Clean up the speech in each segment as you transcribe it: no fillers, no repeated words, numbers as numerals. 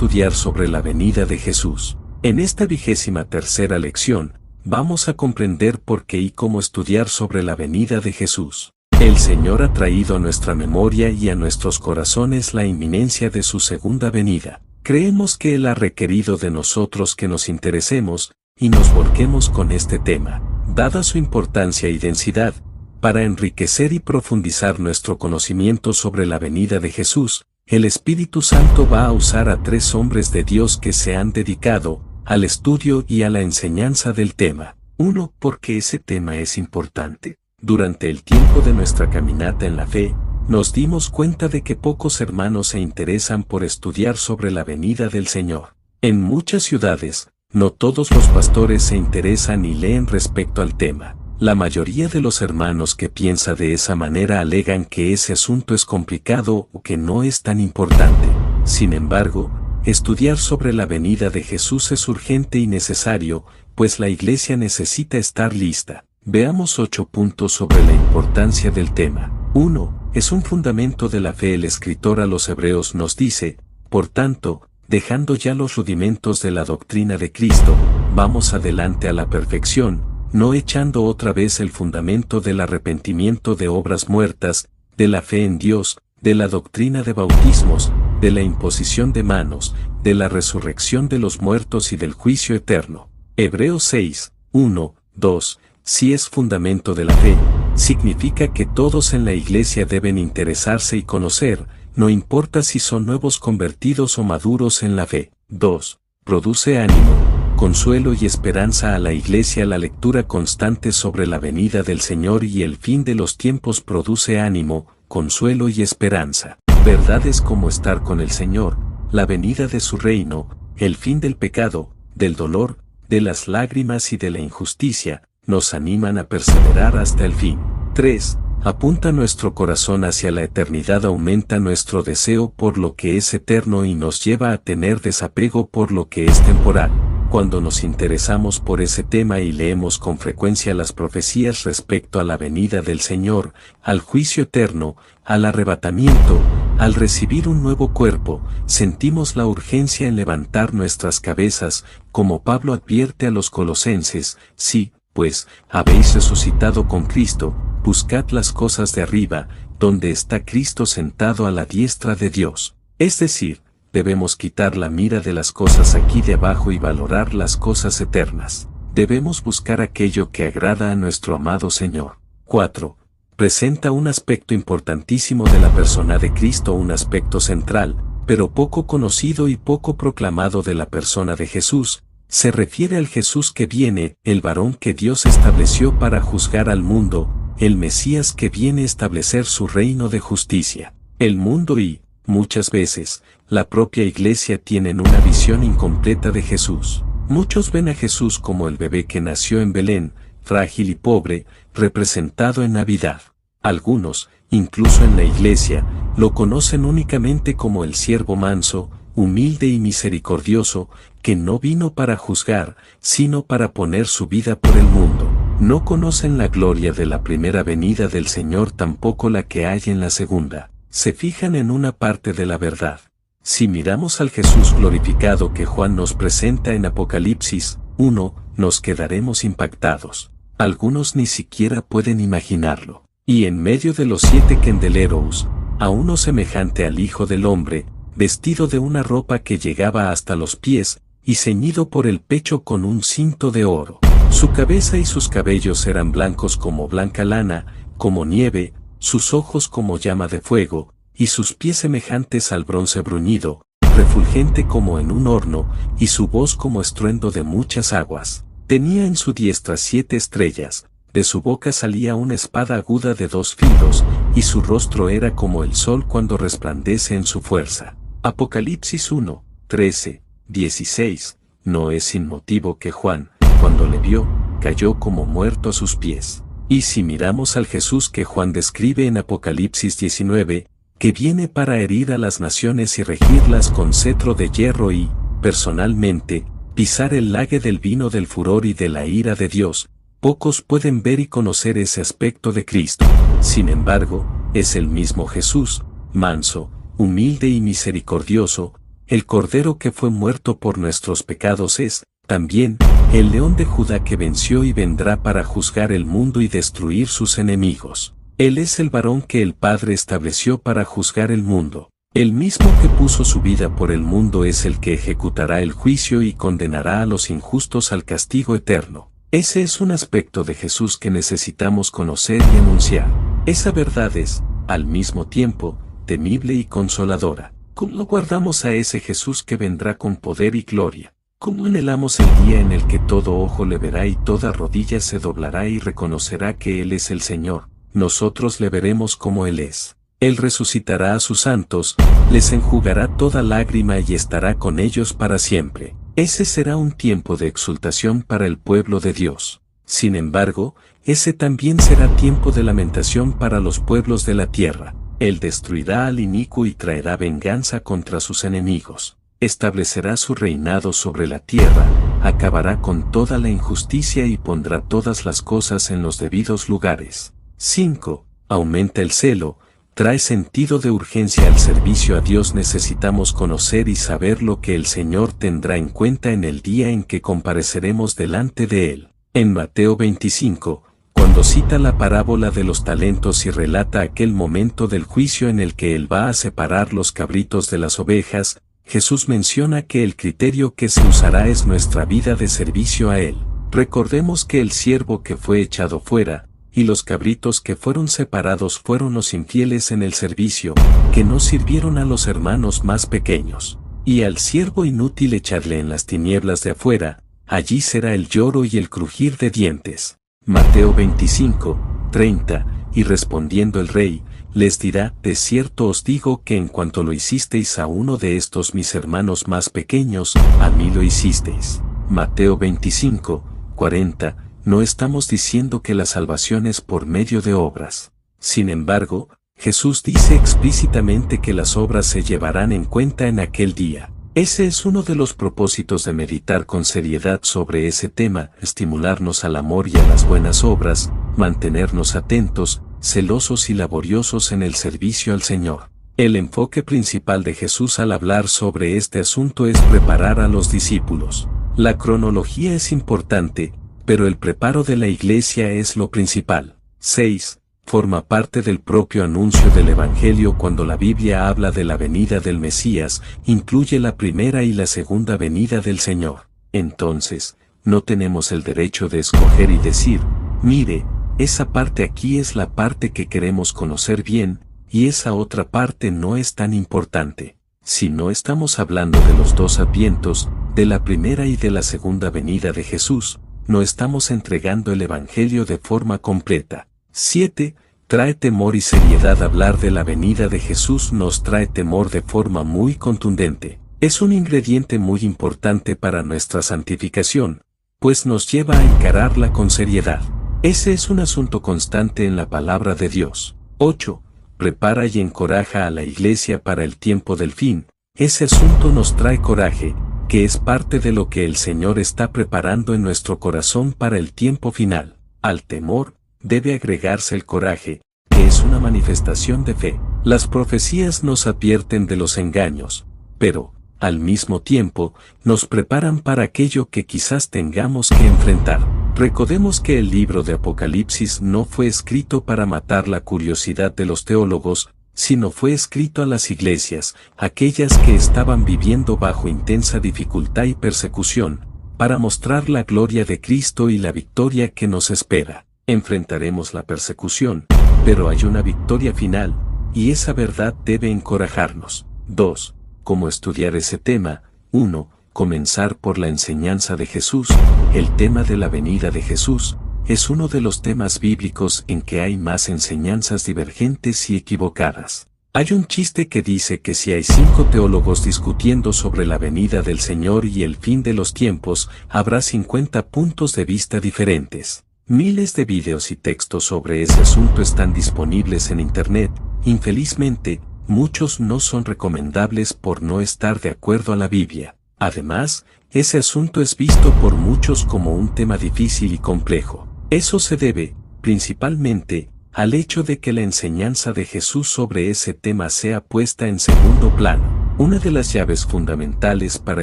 estudiar sobre la venida de Jesús. En esta 23ª lección, vamos a comprender por qué y cómo estudiar sobre la venida de Jesús. El Señor ha traído a nuestra memoria y a nuestros corazones la inminencia de su segunda venida. Creemos que Él ha requerido de nosotros que nos interesemos y nos volquemos con este tema, dada su importancia y densidad, para enriquecer y profundizar nuestro conocimiento sobre la venida de Jesús. El Espíritu Santo va a usar a 3 hombres de Dios que se han dedicado al estudio y a la enseñanza del tema. 1. Porque ese tema es importante. Durante el tiempo de nuestra caminata en la fe, nos dimos cuenta de que pocos hermanos se interesan por estudiar sobre la venida del Señor. En muchas ciudades, no todos los pastores se interesan y leen respecto al tema. La mayoría de los hermanos que piensa de esa manera alegan que ese asunto es complicado o que no es tan importante. Sin embargo, estudiar sobre la venida de Jesús es urgente y necesario, pues la Iglesia necesita estar lista. Veamos 8 puntos sobre la importancia del tema. 1. Es un fundamento de la fe. El escritor a los Hebreos nos dice, por tanto, dejando ya los rudimentos de la doctrina de Cristo, vamos adelante a la perfección, no echando otra vez el fundamento del arrepentimiento de obras muertas, de la fe en Dios, de la doctrina de bautismos, de la imposición de manos, de la resurrección de los muertos y del juicio eterno. Hebreos 6, 1, 2. Si es fundamento de la fe, significa que todos en la Iglesia deben interesarse y conocer, no importa si son nuevos convertidos o maduros en la fe. 2. Produce ánimo, consuelo y esperanza a la Iglesia. La lectura constante sobre la venida del Señor y el fin de los tiempos produce ánimo, consuelo y esperanza. Verdades como estar con el Señor, la venida de su reino, el fin del pecado, del dolor, de las lágrimas y de la injusticia, nos animan a perseverar hasta el fin. 3. Apunta nuestro corazón hacia la eternidad, aumenta nuestro deseo por lo que es eterno y nos lleva a tener desapego por lo que es temporal. Cuando nos interesamos por ese tema y leemos con frecuencia las profecías respecto a la venida del Señor, al juicio eterno, al arrebatamiento, al recibir un nuevo cuerpo, sentimos la urgencia en levantar nuestras cabezas, como Pablo advierte a los colosenses, sí, pues, habéis resucitado con Cristo, buscad las cosas de arriba, donde está Cristo sentado a la diestra de Dios. Es decir, debemos quitar la mira de las cosas aquí de abajo y valorar las cosas eternas. Debemos buscar aquello que agrada a nuestro amado Señor. 4. Presenta un aspecto importantísimo de la persona de Cristo, un aspecto central, pero poco conocido y poco proclamado de la persona de Jesús. Se refiere al Jesús que viene, el varón que Dios estableció para juzgar al mundo, el Mesías que viene a establecer su reino de justicia. El mundo y, muchas veces, la propia Iglesia tienen una visión incompleta de Jesús. Muchos ven a Jesús como el bebé que nació en Belén, frágil y pobre, representado en Navidad. Algunos, incluso en la Iglesia, lo conocen únicamente como el siervo manso, humilde y misericordioso, que no vino para juzgar, sino para poner su vida por el mundo. No conocen la gloria de la primera venida del Señor, tampoco la que hay en la segunda. Se fijan en una parte de la verdad. Si miramos al Jesús glorificado que Juan nos presenta en Apocalipsis 1, nos quedaremos impactados. Algunos ni siquiera pueden imaginarlo. Y en medio de los 7 candeleros, a uno semejante al Hijo del Hombre, vestido de una ropa que llegaba hasta los pies, y ceñido por el pecho con un cinto de oro. Su cabeza y sus cabellos eran blancos como blanca lana, como nieve, sus ojos como llama de fuego, y sus pies semejantes al bronce bruñido, refulgente como en un horno, y su voz como estruendo de muchas aguas. Tenía en su diestra 7 estrellas, de su boca salía una espada aguda de 2 filos, y su rostro era como el sol cuando resplandece en su fuerza. Apocalipsis 1, 13, 16. No es sin motivo que Juan, cuando le vio, cayó como muerto a sus pies. Y si miramos al Jesús que Juan describe en Apocalipsis 19, que viene para herir a las naciones y regirlas con cetro de hierro y, personalmente, pisar el lague del vino del furor y de la ira de Dios, pocos pueden ver y conocer ese aspecto de Cristo. Sin embargo, es el mismo Jesús, manso, humilde y misericordioso, el Cordero que fue muerto por nuestros pecados es, también, el León de Judá que venció y vendrá para juzgar el mundo y destruir sus enemigos. Él es el varón que el Padre estableció para juzgar el mundo. El mismo que puso su vida por el mundo es el que ejecutará el juicio y condenará a los injustos al castigo eterno. Ese es un aspecto de Jesús que necesitamos conocer y anunciar. Esa verdad es, al mismo tiempo, temible y consoladora. ¿Cómo guardamos a ese Jesús que vendrá con poder y gloria? ¿Cómo anhelamos el día en el que todo ojo le verá y toda rodilla se doblará y reconocerá que Él es el Señor? Nosotros le veremos como Él es. Él resucitará a sus santos, les enjugará toda lágrima y estará con ellos para siempre. Ese será un tiempo de exultación para el pueblo de Dios. Sin embargo, ese también será tiempo de lamentación para los pueblos de la tierra. Él destruirá al inicuo y traerá venganza contra sus enemigos. Establecerá su reinado sobre la tierra, acabará con toda la injusticia y pondrá todas las cosas en los debidos lugares. 5. Aumenta el celo, trae sentido de urgencia al servicio a Dios. Necesitamos conocer y saber lo que el Señor tendrá en cuenta en el día en que compareceremos delante de Él. En Mateo 25, cuando cita la parábola de los talentos y relata aquel momento del juicio en el que Él va a separar los cabritos de las ovejas, Jesús menciona que el criterio que se usará es nuestra vida de servicio a Él. Recordemos que el siervo que fue echado fuera, y los cabritos que fueron separados fueron los infieles en el servicio, que no sirvieron a los hermanos más pequeños. Y al siervo inútil echarle en las tinieblas de afuera, allí será el lloro y el crujir de dientes. Mateo 25, 30, y respondiendo el rey, les dirá: de cierto os digo que en cuanto lo hicisteis a uno de estos mis hermanos más pequeños, a mí lo hicisteis. Mateo 25, 40, no estamos diciendo que la salvación es por medio de obras. Sin embargo, Jesús dice explícitamente que las obras se llevarán en cuenta en aquel día. Ese es uno de los propósitos de meditar con seriedad sobre ese tema: estimularnos al amor y a las buenas obras, mantenernos atentos, celosos y laboriosos en el servicio al Señor. El enfoque principal de Jesús al hablar sobre este asunto es preparar a los discípulos. La cronología es importante, pero el preparo de la iglesia es lo principal. 6. Forma parte del propio anuncio del Evangelio. Cuando la Biblia habla de la venida del Mesías, incluye la primera y la segunda venida del Señor. Entonces, no tenemos el derecho de escoger y decir: mire, esa parte aquí es la parte que queremos conocer bien, y esa otra parte no es tan importante. Si no estamos hablando de los dos advientos, de la primera y de la segunda venida de Jesús, no estamos entregando el Evangelio de forma completa. 7. Trae temor y seriedad. Hablar de la venida de Jesús nos trae temor de forma muy contundente. Es un ingrediente muy importante para nuestra santificación, pues nos lleva a encararla con seriedad. Ese es un asunto constante en la palabra de Dios. 8. Prepara y encoraja a la iglesia para el tiempo del fin. Ese asunto nos trae coraje, que es parte de lo que el Señor está preparando en nuestro corazón para el tiempo final. Al temor debe agregarse el coraje, que es una manifestación de fe. Las profecías nos advierten de los engaños, pero, al mismo tiempo, nos preparan para aquello que quizás tengamos que enfrentar. Recordemos que el libro de Apocalipsis no fue escrito para matar la curiosidad de los teólogos, sino fue escrito a las iglesias, aquellas que estaban viviendo bajo intensa dificultad y persecución, para mostrar la gloria de Cristo y la victoria que nos espera. Enfrentaremos la persecución, pero hay una victoria final, y esa verdad debe encorajarnos. 2. ¿Cómo estudiar ese tema? 1. Comenzar por la enseñanza de Jesús. El tema de la venida de Jesús es uno de los temas bíblicos en que hay más enseñanzas divergentes y equivocadas. Hay un chiste que dice que si hay 5 teólogos discutiendo sobre la venida del Señor y el fin de los tiempos, habrá 50 puntos de vista diferentes. Miles de videos y textos sobre ese asunto están disponibles en Internet. Infelizmente, muchos no son recomendables por no estar de acuerdo a la Biblia. Además, ese asunto es visto por muchos como un tema difícil y complejo. Eso se debe, principalmente, al hecho de que la enseñanza de Jesús sobre ese tema sea puesta en segundo plano. Una de las llaves fundamentales para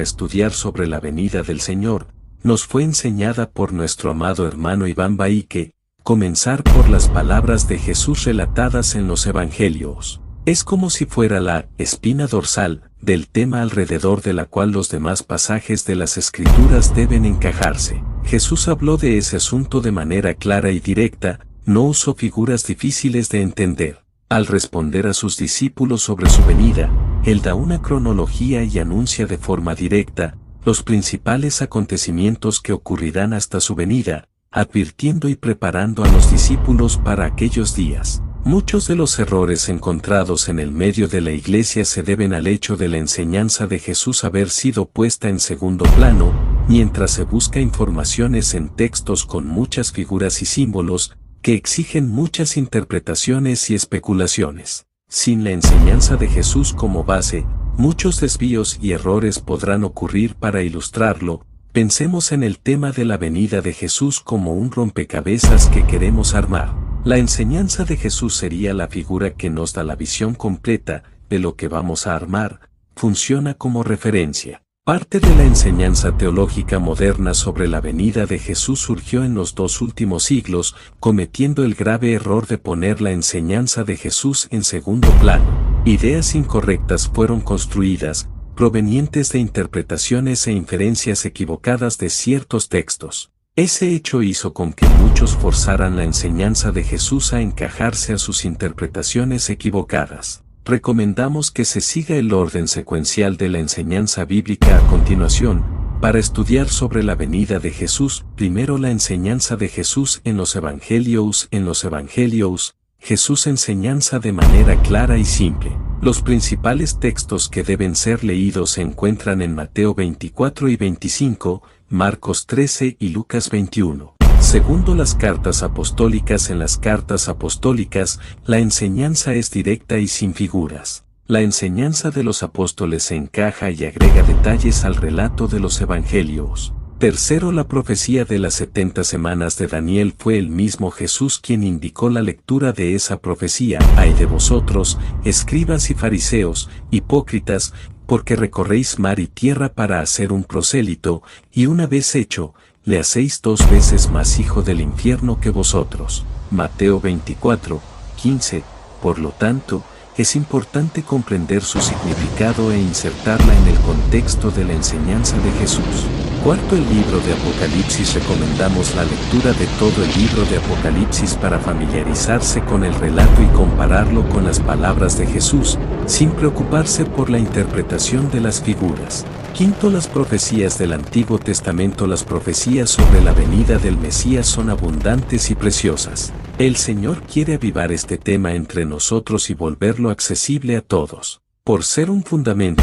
estudiar sobre la venida del Señor nos fue enseñada por nuestro amado hermano Iván Baike, comenzar por las palabras de Jesús relatadas en los Evangelios. Es como si fuera la espina dorsal del tema alrededor de la cual los demás pasajes de las Escrituras deben encajarse. Jesús habló de ese asunto de manera clara y directa, no usó figuras difíciles de entender. Al responder a sus discípulos sobre su venida, Él da una cronología y anuncia de forma directa los principales acontecimientos que ocurrirán hasta su venida, advirtiendo y preparando a los discípulos para aquellos días. Muchos de los errores encontrados en el medio de la Iglesia se deben al hecho de la enseñanza de Jesús haber sido puesta en segundo plano, mientras se busca informaciones en textos con muchas figuras y símbolos, que exigen muchas interpretaciones y especulaciones. Sin la enseñanza de Jesús como base, muchos desvíos y errores podrán ocurrir. Para ilustrarlo, pensemos en el tema de la venida de Jesús como un rompecabezas que queremos armar. La enseñanza de Jesús sería la figura que nos da la visión completa de lo que vamos a armar, funciona como referencia. Parte de la enseñanza teológica moderna sobre la venida de Jesús surgió en los 2 últimos siglos, cometiendo el grave error de poner la enseñanza de Jesús en segundo plano. Ideas incorrectas fueron construidas, provenientes de interpretaciones e inferencias equivocadas de ciertos textos. Ese hecho hizo con que muchos forzaran la enseñanza de Jesús a encajarse a sus interpretaciones equivocadas. Recomendamos que se siga el orden secuencial de la enseñanza bíblica a continuación, para estudiar sobre la venida de Jesús. Primero, la enseñanza de Jesús en los Evangelios. En los Evangelios, Jesús enseñanza de manera clara y simple. Los principales textos que deben ser leídos se encuentran en Mateo 24 y 25, Marcos 13 y Lucas 21. Segundo, las cartas apostólicas. En las cartas apostólicas, la enseñanza es directa y sin figuras. La enseñanza de los apóstoles se encaja y agrega detalles al relato de los evangelios. Tercero, la profecía de las 70 semanas de Daniel. Fue el mismo Jesús quien indicó la lectura de esa profecía. Ay de vosotros, escribas y fariseos, hipócritas, porque recorréis mar y tierra para hacer un prosélito, y una vez hecho, le hacéis 2 veces más hijo del infierno que vosotros. Mateo 24, 15. Por lo tanto, es importante comprender su significado e insertarla en el contexto de la enseñanza de Jesús. Cuarto, el libro de Apocalipsis. Recomendamos la lectura de todo el libro de Apocalipsis para familiarizarse con el relato y compararlo con las palabras de Jesús, sin preocuparse por la interpretación de las figuras. Quinto, las profecías del Antiguo Testamento. Las profecías sobre la venida del Mesías son abundantes y preciosas. El Señor quiere avivar este tema entre nosotros y volverlo accesible a todos. Por ser un fundamento,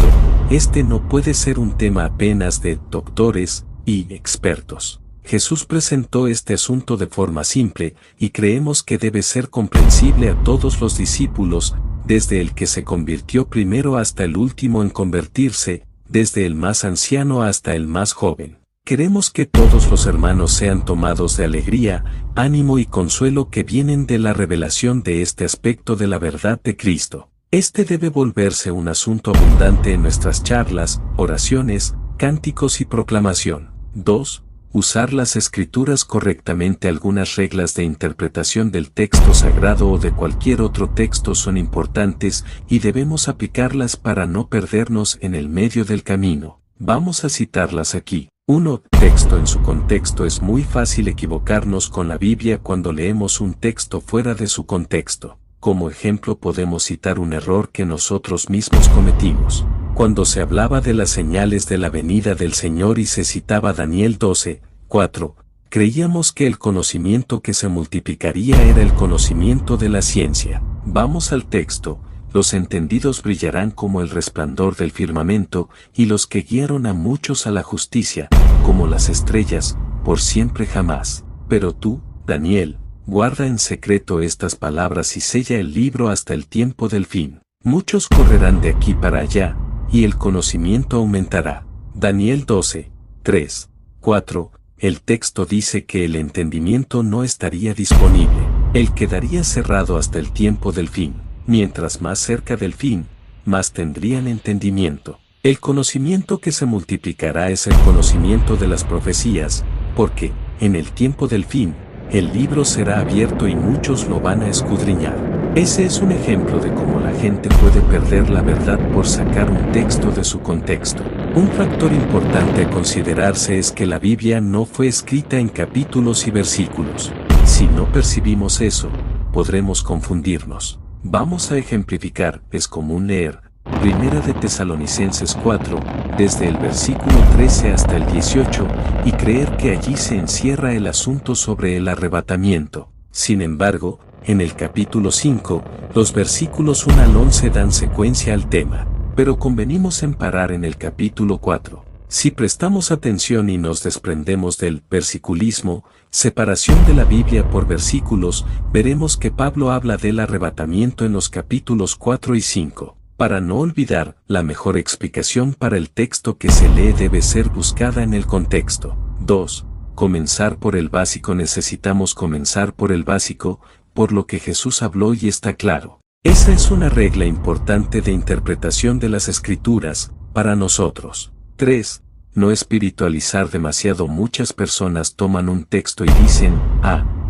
este no puede ser un tema apenas de doctores y expertos. Jesús presentó este asunto de forma simple, y creemos que debe ser comprensible a todos los discípulos, desde el que se convirtió primero hasta el último en convertirse, desde el más anciano hasta el más joven. Queremos que todos los hermanos sean tomados de alegría, ánimo y consuelo que vienen de la revelación de este aspecto de la verdad de Cristo. Este debe volverse un asunto abundante en nuestras charlas, oraciones, cánticos y proclamación. 2. Usar las Escrituras correctamente. Algunas reglas de interpretación del texto sagrado o de cualquier otro texto son importantes y debemos aplicarlas para no perdernos en el medio del camino. Vamos a citarlas aquí. 1. Texto en su contexto. Es muy fácil equivocarnos con la Biblia cuando leemos un texto fuera de su contexto. Como ejemplo podemos citar un error que nosotros mismos cometimos. Cuando se hablaba de las señales de la venida del Señor y se citaba Daniel 12, 4, creíamos que el conocimiento que se multiplicaría era el conocimiento de la ciencia. Vamos al texto. Los entendidos brillarán como el resplandor del firmamento, y los que guiaron a muchos a la justicia, como las estrellas, por siempre jamás. Pero tú, Daniel, guarda en secreto estas palabras y sella el libro hasta el tiempo del fin. Muchos correrán de aquí para allá, y el conocimiento aumentará. Daniel 12, 3, 4. El texto dice que el entendimiento no estaría disponible. Él quedaría cerrado hasta el tiempo del fin. Mientras más cerca del fin, más tendrían entendimiento. El conocimiento que se multiplicará es el conocimiento de las profecías, porque, en el tiempo del fin, el libro será abierto y muchos lo van a escudriñar. Ese es un ejemplo de cómo la gente puede perder la verdad por sacar un texto de su contexto. Un factor importante a considerarse es que la Biblia no fue escrita en capítulos y versículos. Si no percibimos eso, podremos confundirnos. Vamos a ejemplificar. Es común leer Primera de Tesalonicenses 4, desde el versículo 13 hasta el 18, y creer que allí se encierra el asunto sobre el arrebatamiento. Sin embargo, en el capítulo 5, los versículos 1 al 11 dan secuencia al tema, pero convenimos en parar en el capítulo 4. Si prestamos atención y nos desprendemos del versiculismo, separación de la Biblia por versículos, veremos que Pablo habla del arrebatamiento en los capítulos 4 y 5. Para no olvidar, la mejor explicación para el texto que se lee debe ser buscada en el contexto. 2. Comenzar por el básico. Necesitamos comenzar por el básico, por lo que Jesús habló y está claro. Esa es una regla importante de interpretación de las Escrituras, para nosotros. 3. No espiritualizar demasiado. Muchas personas toman un texto y dicen,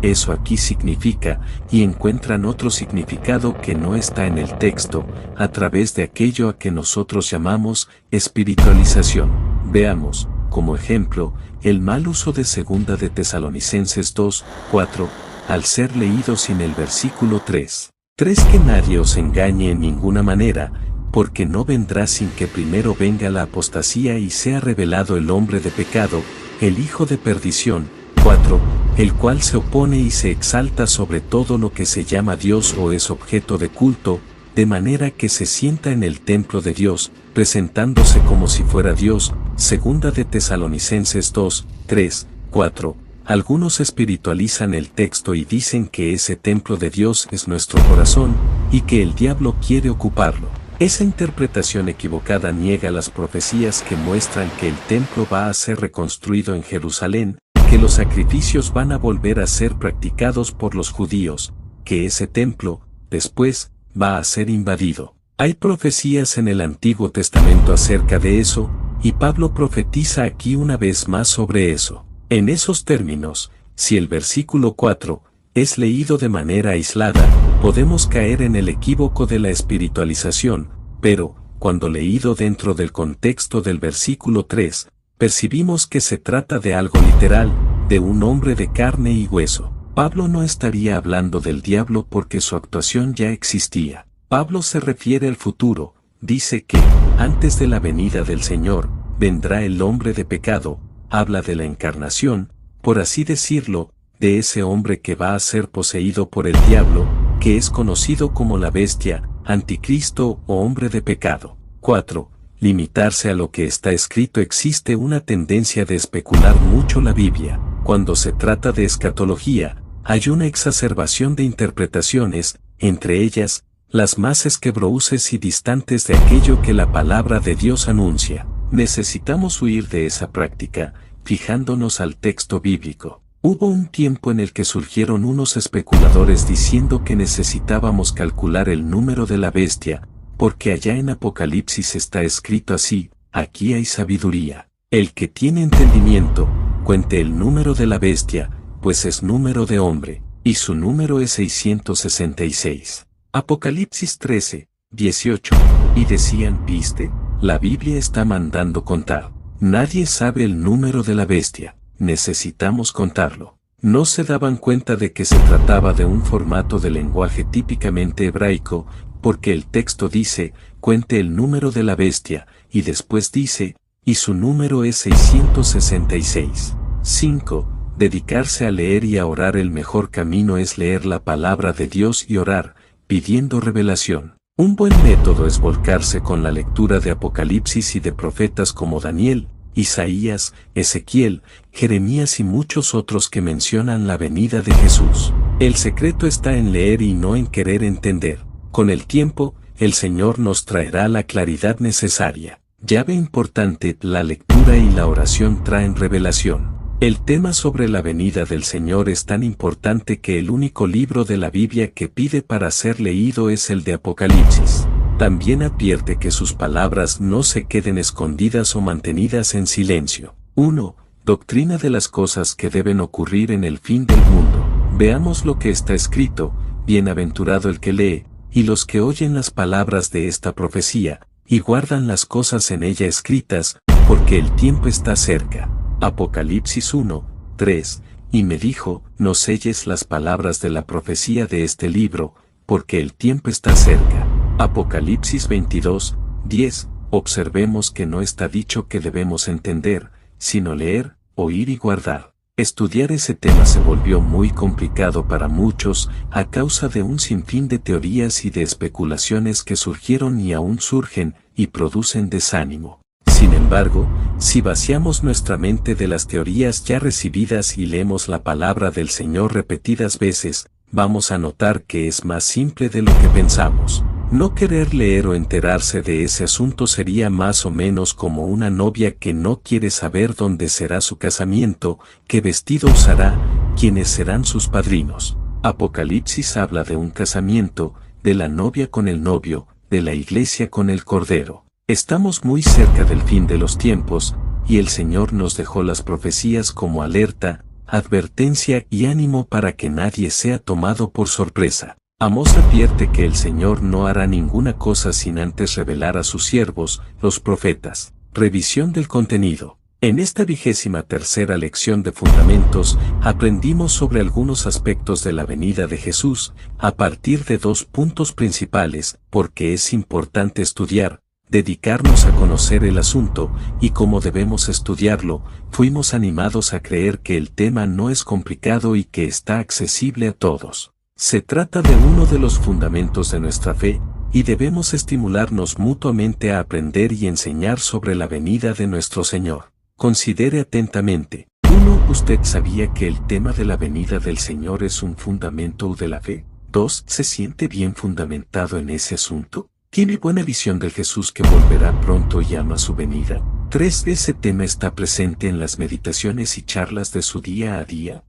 eso aquí significa, y encuentran otro significado que no está en el texto, a través de aquello a que nosotros llamamos espiritualización. Veamos, como ejemplo, el mal uso de 2 de Tesalonicenses 2, 4, al ser leído sin el versículo 3. 3. Que nadie os engañe en ninguna manera, porque no vendrá sin que primero venga la apostasía y sea revelado el hombre de pecado, el hijo de perdición. 4. El cual se opone y se exalta sobre todo lo que se llama Dios o es objeto de culto, de manera que se sienta en el templo de Dios, presentándose como si fuera Dios. 2 de Tesalonicenses 2, 3, 4. Algunos espiritualizan el texto y dicen que ese templo de Dios es nuestro corazón, y que el diablo quiere ocuparlo. Esa interpretación equivocada niega las profecías que muestran que el templo va a ser reconstruido en Jerusalén, que los sacrificios van a volver a ser practicados por los judíos, que ese templo, después, va a ser invadido. Hay profecías en el Antiguo Testamento acerca de eso, y Pablo profetiza aquí una vez más sobre eso. En esos términos, si el versículo 4 es leído de manera aislada, podemos caer en el equívoco de la espiritualización, pero, cuando leído dentro del contexto del versículo 3, percibimos que se trata de algo literal, de un hombre de carne y hueso. Pablo no estaría hablando del diablo porque su actuación ya existía. Pablo se refiere al futuro, dice que, antes de la venida del Señor, vendrá el hombre de pecado, habla de la encarnación, por así decirlo, de ese hombre que va a ser poseído por el diablo, que es conocido como la bestia, anticristo o hombre de pecado. 4. Limitarse a lo que está escrito. Existe una tendencia de especular mucho la Biblia. Cuando se trata de escatología, hay una exacerbación de interpretaciones, entre ellas, las más esquebrouces y distantes de aquello que la palabra de Dios anuncia. Necesitamos huir de esa práctica, fijándonos al texto bíblico. Hubo un tiempo en el que surgieron unos especuladores diciendo que necesitábamos calcular el número de la bestia, porque allá en Apocalipsis está escrito así, aquí hay sabiduría. El que tiene entendimiento, cuente el número de la bestia, pues es número de hombre, y su número es 666. Apocalipsis 13, 18. Y decían, ¿viste? La Biblia está mandando contar. Nadie sabe el número de la bestia, necesitamos contarlo. No se daban cuenta de que se trataba de un formato de lenguaje típicamente hebraico, porque el texto dice, cuente el número de la bestia, y después dice, y su número es 666. 5. Dedicarse a leer y a orar. El mejor camino es leer la palabra de Dios y orar, pidiendo revelación. Un buen método es volcarse con la lectura de Apocalipsis y de profetas como Daniel, Isaías, Ezequiel, Jeremías y muchos otros que mencionan la venida de Jesús. El secreto está en leer y no en querer entender. Con el tiempo, el Señor nos traerá la claridad necesaria. Llave importante, la lectura y la oración traen revelación. El tema sobre la venida del Señor es tan importante que el único libro de la Biblia que pide para ser leído es el de Apocalipsis. También advierte que sus palabras no se queden escondidas o mantenidas en silencio. 1. Doctrina de las cosas que deben ocurrir en el fin del mundo. Veamos lo que está escrito: bienaventurado el que lee, y los que oyen las palabras de esta profecía, y guardan las cosas en ella escritas, porque el tiempo está cerca. Apocalipsis 1, 3. Y me dijo: no selles las palabras de la profecía de este libro, porque el tiempo está cerca. Apocalipsis 22, 10. Observemos que no está dicho que debemos entender, sino leer, oír y guardar. Estudiar ese tema se volvió muy complicado para muchos a causa de un sinfín de teorías y de especulaciones que surgieron y aún surgen y producen desánimo. Sin embargo, si vaciamos nuestra mente de las teorías ya recibidas y leemos la palabra del Señor repetidas veces, vamos a notar que es más simple de lo que pensamos. No querer leer o enterarse de ese asunto sería más o menos como una novia que no quiere saber dónde será su casamiento, qué vestido usará, quiénes serán sus padrinos. Apocalipsis habla de un casamiento, de la novia con el novio, de la iglesia con el Cordero. Estamos muy cerca del fin de los tiempos, y el Señor nos dejó las profecías como alerta, advertencia y ánimo para que nadie sea tomado por sorpresa. Amós advierte que el Señor no hará ninguna cosa sin antes revelar a sus siervos, los profetas. Revisión del contenido. En esta 23ª lección de Fundamentos, aprendimos sobre algunos aspectos de la venida de Jesús, a partir de 2 puntos principales: porque es importante estudiar, dedicarnos a conocer el asunto, y cómo debemos estudiarlo. Fuimos animados a creer que el tema no es complicado y que está accesible a todos. Se trata de uno de los fundamentos de nuestra fe, y debemos estimularnos mutuamente a aprender y enseñar sobre la venida de nuestro Señor. Considere atentamente. 1. ¿Usted sabía que el tema de la venida del Señor es un fundamento de la fe? 2. ¿Se siente bien fundamentado en ese asunto? ¿Tiene buena visión del Jesús que volverá pronto y ama su venida? 3. ¿Ese tema está presente en las meditaciones y charlas de su día a día?